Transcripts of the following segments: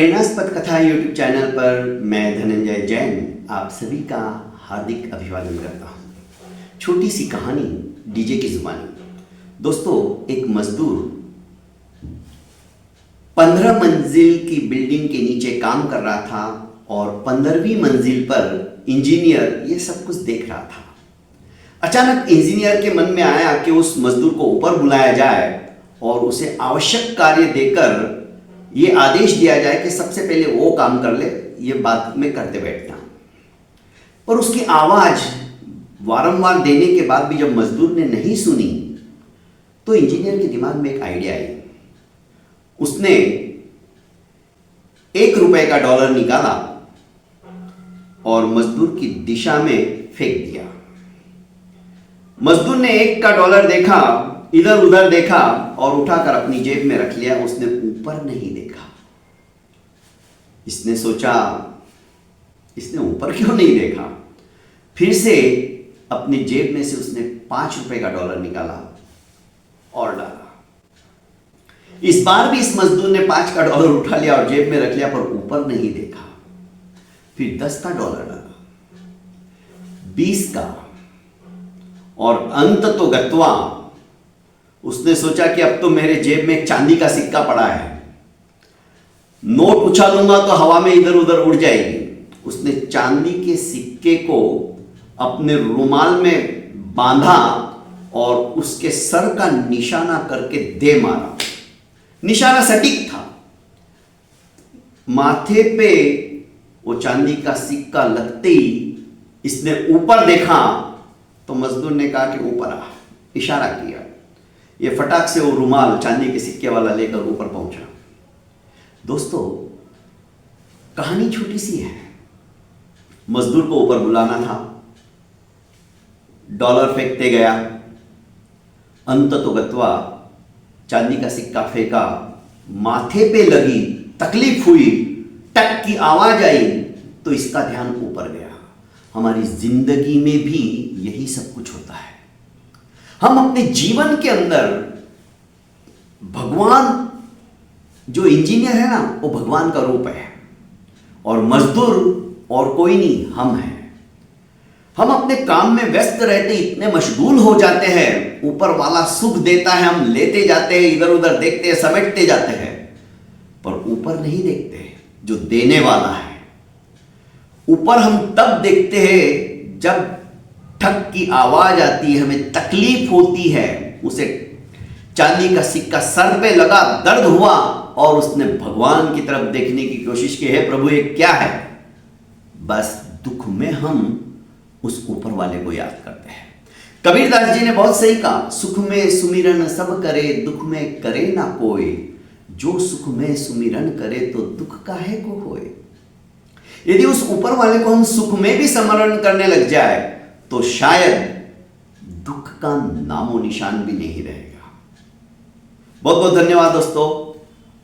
प्रेरणास्पद कथा YouTube channel पर मैं धनंजय जैन आप सभी का हार्दिक अभिवादन करता हूँ। छोटी सी कहानी डीजे की जुबानी। दोस्तों, एक मजदूर 15 मंजिल की बिल्डिंग के नीचे काम कर रहा था और 15वीं मंजिल पर इंजीनियर ये सब कुछ देख रहा था। अचानक इंजीनियर के मन में आया कि उस मजदूर को ऊपर बुलाया जाए और उसे आवश्यक कार्य देकर ये आदेश दिया जाए कि सबसे पहले वो काम कर ले, ये बात में करते बैठना। पर उसकी आवाज वारंवार देने के बाद भी जब मजदूर ने नहीं सुनी तो इंजीनियर के दिमाग में एक आइडिया आई। उसने 1 रुपए का डॉलर निकाला और मजदूर की दिशा में फेंक दिया। मजदूर ने 1 का डॉलर देखा, इधर उधर देखा और उठाकर अपनी जेब में रख लिया। उसने ऊपर नहीं देखा। इसने सोचा, इसने ऊपर क्यों नहीं देखा? फिर से अपनी जेब में से उसने 5 रुपए का डॉलर निकाला और डाला। इस बार भी इस मजदूर ने 5 का डॉलर उठा लिया और जेब में रख लिया, पर ऊपर नहीं देखा। फिर 10 का डॉलर डाला, 20 का, और अंत तो गत्वा उसने सोचा कि अब तो मेरे जेब में एक चांदी का सिक्का पड़ा है, नोट उछालूंगा तो हवा में इधर उधर उड़ जाएगी। उसने चांदी के सिक्के को अपने रुमाल में बांधा और उसके सर का निशाना करके दे मारा। निशाना सटीक था। माथे पे वो चांदी का सिक्का लगते ही इसने ऊपर देखा तो मजदूर ने कहा कि ऊपर आ, इशारा किया। ये फटाक से वो रुमाल चांदी के सिक्के वाला लेकर ऊपर पहुंचा। दोस्तों, कहानी छोटी सी है। मजदूर को ऊपर बुलाना था, डॉलर फेंकते गया, अंत तो गत्वा चांदी का सिक्का फेंका, माथे पे लगी, तकलीफ हुई, टक की आवाज आई तो इसका ध्यान ऊपर गया। हमारी जिंदगी में भी यही सब कुछ होता है। हम अपने जीवन के अंदर भगवान, जो इंजीनियर है ना, वो भगवान का रूप है और मजदूर और कोई नहीं, हम हैं। हम अपने काम में व्यस्त रहते, इतने मशगूल हो जाते हैं, ऊपर वाला सुख देता है, हम लेते जाते हैं, इधर उधर देखते हैं, समेटते जाते हैं, पर ऊपर नहीं देखते जो देने वाला है। ऊपर हम तब देखते हैं जब ठक की आवाज आती है, हमें तकलीफ होती है, उसे चांदी का सिक्का सर पे लगा, दर्द हुआ और उसने भगवान की तरफ देखने की कोशिश की है, प्रभु ये क्या है? बस दुख में हम उस ऊपर वाले को याद करते हैं। कबीरदास जी ने बहुत सही कहा, सुख में सुमिरन सब करे, दुख में करे ना कोई, जो सुख में सुमिरन करे तो दुख काहे को होए। यदि उस ऊपर वाले को हम सुख में भी स्मरण करने लग जाए तो शायद दुख का नामो निशान भी नहीं रहेगा। बहुत बहुत धन्यवाद दोस्तों।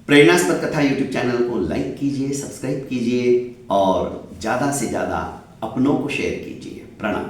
प्रेरणास्पद कथा यूट्यूब चैनल को लाइक कीजिए, सब्सक्राइब कीजिए और ज़्यादा से ज़्यादा अपनों को शेयर कीजिए। प्रणाम।